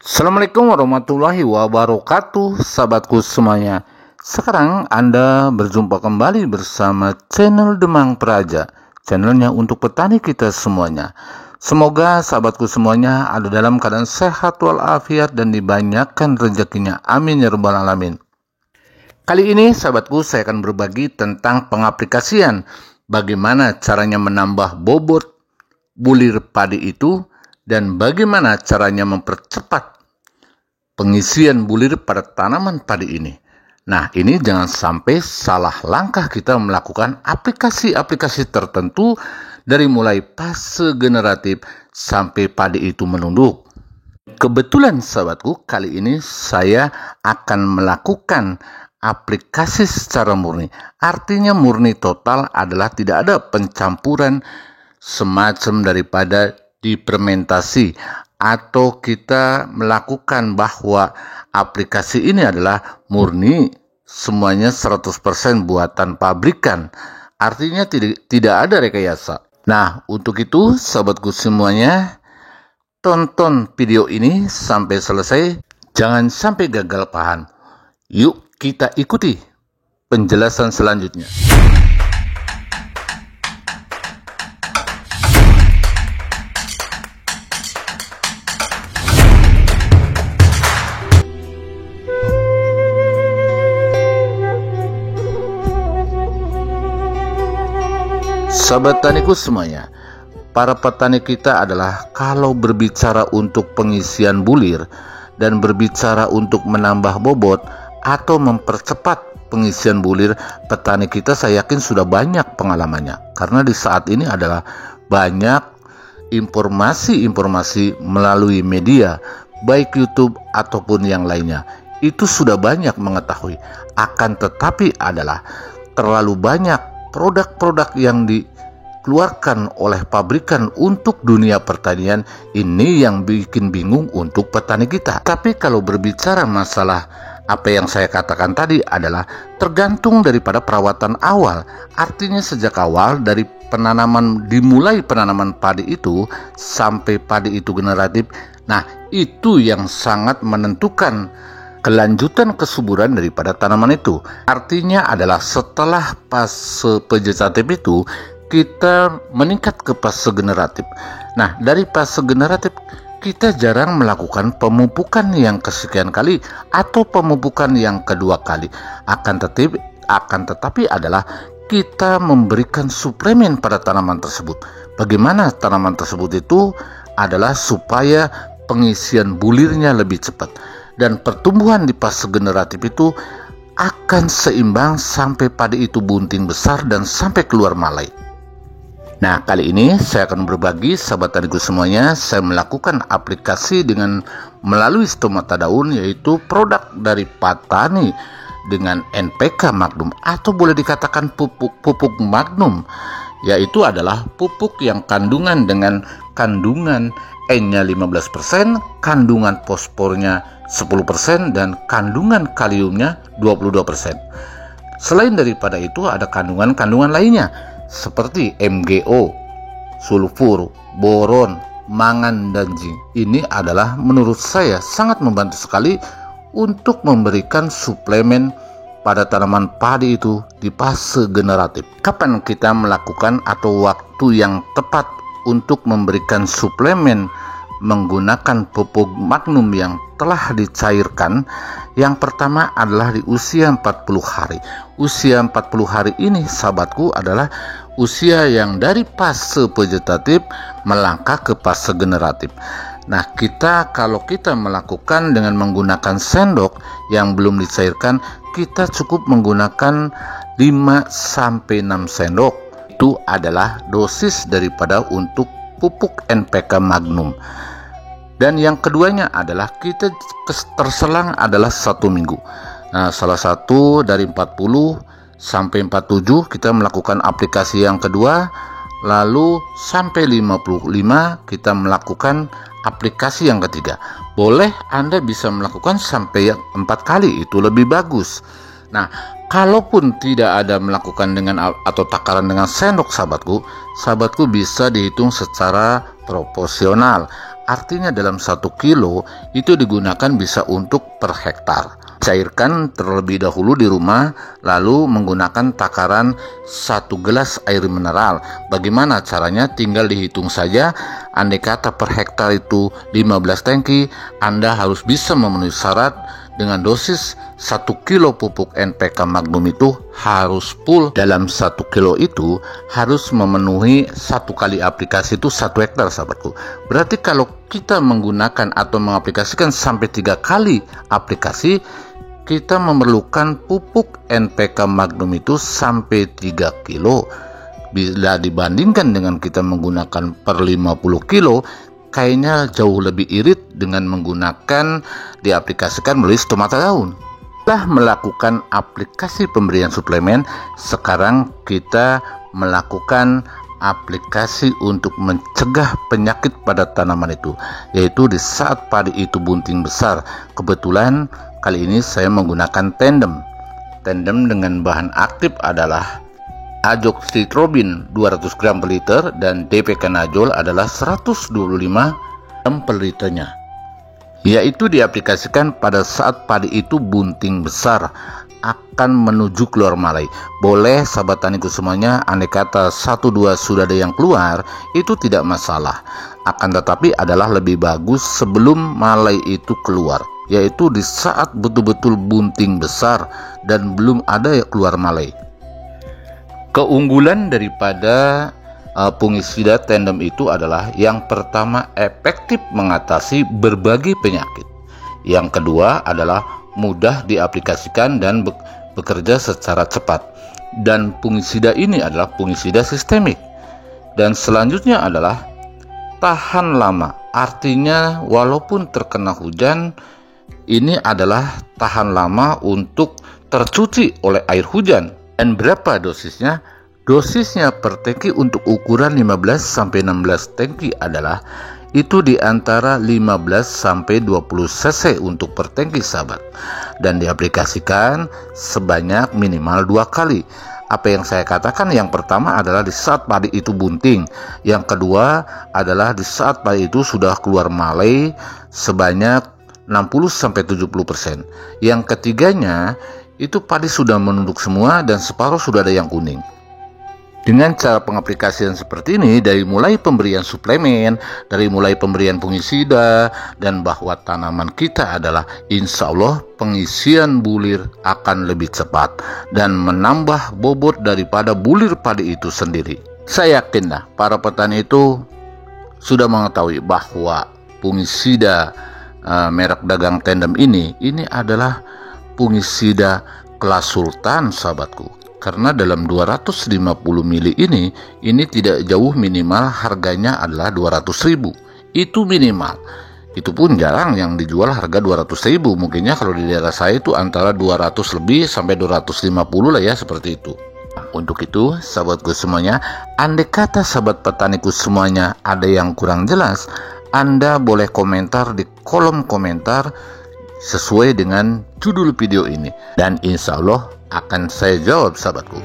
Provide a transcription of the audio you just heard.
Assalamualaikum warahmatullahi wabarakatuh, sahabatku semuanya. Sekarang Anda berjumpa kembali bersama channel Demang Praja, channelnya untuk petani kita semuanya. Semoga sahabatku semuanya ada dalam keadaan sehat walafiat dan dibanyakkan rezekinya. Amin ya rabbal alamin. Kali ini sahabatku saya akan berbagi tentang pengaplikasian bagaimana caranya menambah bobot bulir padi itu dan bagaimana caranya mempercepat pengisian bulir pada tanaman padi ini. Nah, ini jangan sampai salah langkah kita melakukan aplikasi-aplikasi tertentu dari mulai fase generatif sampai padi itu menunduk. Kebetulan sahabatku, kali ini saya akan melakukan aplikasi secara murni. Artinya murni total adalah tidak ada pencampuran semacam daripada difermentasi, atau kita melakukan bahwa aplikasi ini adalah murni semuanya 100% buatan pabrikan. Artinya tidak ada rekayasa. Nah, untuk itu sahabatku semuanya, tonton video ini sampai selesai, jangan sampai gagal paham. Yuk kita ikuti penjelasan selanjutnya. Sahabat taniku semuanya, para petani kita adalah kalau berbicara untuk pengisian bulir dan berbicara untuk menambah bobot atau mempercepat pengisian bulir, petani kita saya yakin sudah banyak pengalamannya. Karena di saat ini adalah banyak informasi-informasi melalui media, baik YouTube ataupun yang lainnya. Itu sudah banyak mengetahui. Akan tetapi adalah terlalu banyak produk-produk yang dikeluarkan oleh pabrikan untuk dunia pertanian, ini yang bikin bingung untuk petani kita. Tapi kalau berbicara masalah apa yang saya katakan tadi adalah tergantung daripada perawatan awal. Artinya sejak awal dari dimulai penanaman padi itu sampai padi itu generatif. Nah, itu yang sangat menentukan kelanjutan kesuburan daripada tanaman itu. Artinya adalah setelah fase vegetatif itu kita meningkat ke fase generatif. Nah, dari fase generatif kita jarang melakukan pemupukan yang kesekian kali atau pemupukan yang kedua kali. Akan tetapi adalah kita memberikan suplemen pada tanaman tersebut. Bagaimana tanaman tersebut itu adalah supaya pengisian bulirnya lebih cepat dan pertumbuhan di fase generatif itu akan seimbang sampai padi itu bunting besar dan sampai keluar malai. Nah, kali ini saya akan berbagi sahabat taniku semuanya, saya melakukan aplikasi dengan melalui stomata daun, yaitu produk dari Patani dengan NPK Magnum, atau boleh dikatakan pupuk Magnum, yaitu adalah pupuk yang kandungan N-nya 15%, kandungan fosfornya 10%, dan kandungan kaliumnya 22%. Selain daripada itu ada kandungan-kandungan lainnya seperti MgO, sulfur, boron, mangan, dan zinc. Ini adalah menurut saya sangat membantu sekali untuk memberikan suplemen pada tanaman padi itu di fase generatif. Kapan kita melakukan atau waktu yang tepat untuk memberikan suplemen menggunakan pupuk Magnum yang telah dicairkan? Yang pertama adalah di usia 40 hari. Usia 40 hari ini sahabatku adalah usia yang dari fase vegetatif melangkah ke fase generatif. Nah, kalau kita melakukan dengan menggunakan sendok yang belum dicairkan, kita cukup menggunakan 5-6 sendok. Itu adalah dosis daripada untuk pupuk NPK Magnum. Dan yang keduanya adalah kita terselang adalah 1 minggu. Nah, salah satu dari 40 sampai 47 kita melakukan aplikasi yang kedua, lalu sampai 55 kita melakukan aplikasi yang ketiga. Boleh Anda bisa melakukan sampai 4 kali, itu lebih bagus. Nah, kalaupun tidak ada melakukan dengan atau takaran dengan sendok sahabatku bisa dihitung secara proporsional. artinya dalam 1 kilo itu digunakan bisa untuk per hektar. Cairkan terlebih dahulu di rumah, lalu menggunakan takaran 1 gelas air mineral. Bagaimana caranya? Tinggal dihitung saja. Andai kata per hektar itu 15 tangki, Anda harus bisa memenuhi syarat dengan dosis 1 kilo pupuk NPK Magnum itu harus full. Dalam 1 kilo itu harus memenuhi 1 kali aplikasi itu 1 hektar, sahabatku. Berarti kalau kita menggunakan atau mengaplikasikan sampai 3 kali aplikasi, kita memerlukan pupuk NPK Magnum itu sampai 3 kilo. Bila dibandingkan dengan kita menggunakan per 50 kilo, kayaknya jauh lebih irit dengan menggunakan diaplikasikan melalui stomata daun. Setelah melakukan aplikasi pemberian suplemen, sekarang kita melakukan aplikasi untuk mencegah penyakit pada tanaman itu, yaitu di saat padi itu bunting besar. Kebetulan kali ini saya menggunakan tandem dengan bahan aktif adalah azoxystrobin 200 gram per liter dan depekanazol adalah 125 gram per liternya, yaitu diaplikasikan pada saat padi itu bunting besar akan menuju keluar malai. Boleh sahabat taniku semuanya, andai kata 1-2 sudah ada yang keluar, itu tidak masalah. Akan tetapi adalah lebih bagus sebelum malai itu keluar, yaitu di saat betul-betul bunting besar dan belum ada yang keluar malai. Keunggulan daripada fungisida tandem itu adalah yang pertama efektif mengatasi berbagai penyakit. Yang kedua adalah mudah diaplikasikan dan bekerja secara cepat. Dan fungisida ini adalah fungisida sistemik. Dan selanjutnya adalah tahan lama. Artinya walaupun terkena hujan, ini adalah tahan lama untuk tercuci oleh air hujan. Dan berapa dosisnya? Dosisnya per tangki untuk ukuran 15-16 tangki adalah itu di antara 15-20 cc untuk per tangki, sahabat. Dan diaplikasikan sebanyak minimal 2 kali. Apa yang saya katakan, yang pertama adalah di saat padi itu bunting. Yang kedua adalah di saat padi itu sudah keluar malai sebanyak 60-70%. Yang ketiganya itu padi sudah menunduk semua dan separuh sudah ada yang kuning. Dengan cara pengaplikasian seperti ini, dari mulai pemberian suplemen, dari mulai pemberian fungisida, dan bahwa tanaman kita adalah insya Allah pengisian bulir akan lebih cepat dan menambah bobot daripada bulir padi itu sendiri. Saya yakinlah para petani itu sudah mengetahui bahwa fungisida merek dagang tandem ini adalah fungisida kelas sultan, sahabatku. Karena dalam 250 mili ini tidak jauh, minimal harganya adalah 200.000. Itu minimal. Itu pun jarang yang dijual harga 200.000. Mungkinnya kalau di daerah saya itu antara 200 lebih sampai 250 lah ya, seperti itu. Untuk itu sahabatku semuanya, andai kata sahabat petaniku semuanya ada yang kurang jelas, Anda boleh komentar di kolom komentar sesuai dengan judul video ini, dan insya Allah akan saya jawab, sahabatku.